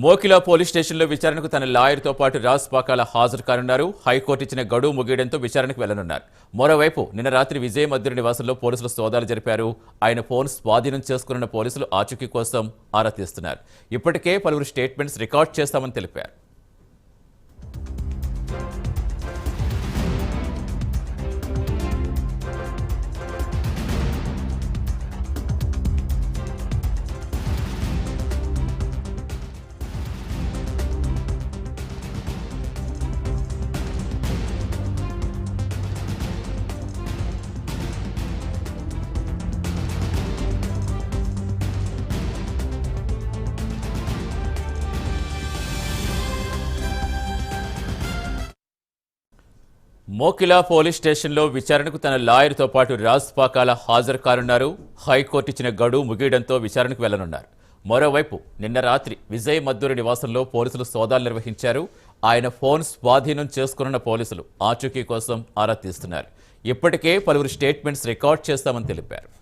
Mokila police స్టేషన్లో విచారణకు తన లాయర్తో పాటు రాజ్ పాకాల హాజరు కానున్నారు. హైకోర్టు ఇచ్చిన గడువు ముగియడంతో విచారణకు వెళ్లనున్నారు. మరోవైపు నిన్న రాత్రి విజయ్ మధ్యుడి నివాసంలో పోలీసులు సోదాలు జరిపారు. ఆయన ఫోన్ స్వాధీనం చేసుకున్న పోలీసులు ఆచూకీ కోసం ఆరా తీస్తున్నారు. ఇప్పటికే పలువురు స్టేట్మెంట్స్ రికార్డ్ చేస్తామని తెలిపారు. మోకిలా పోలీస్ స్టేషన్లో విచారణకు తన లాయర్తో పాటు రాజ్ పాకాల హాజరు కానున్నారు. హైకోర్టు ఇచ్చిన గడువు ముగియడంతో విచారణకు వెళ్లనున్నారు. మరోవైపు నిన్న రాత్రి విజయ్ మద్దూరి నివాసంలో పోలీసులు సోదాలు నిర్వహించారు. ఆయన ఫోన్ స్వాధీనం చేసుకున్న పోలీసులు ఆచూకీ కోసం ఆరా తీస్తున్నారు. ఇప్పటికే పలువురు స్టేట్మెంట్స్ రికార్డ్ చేస్తామని తెలిపారు.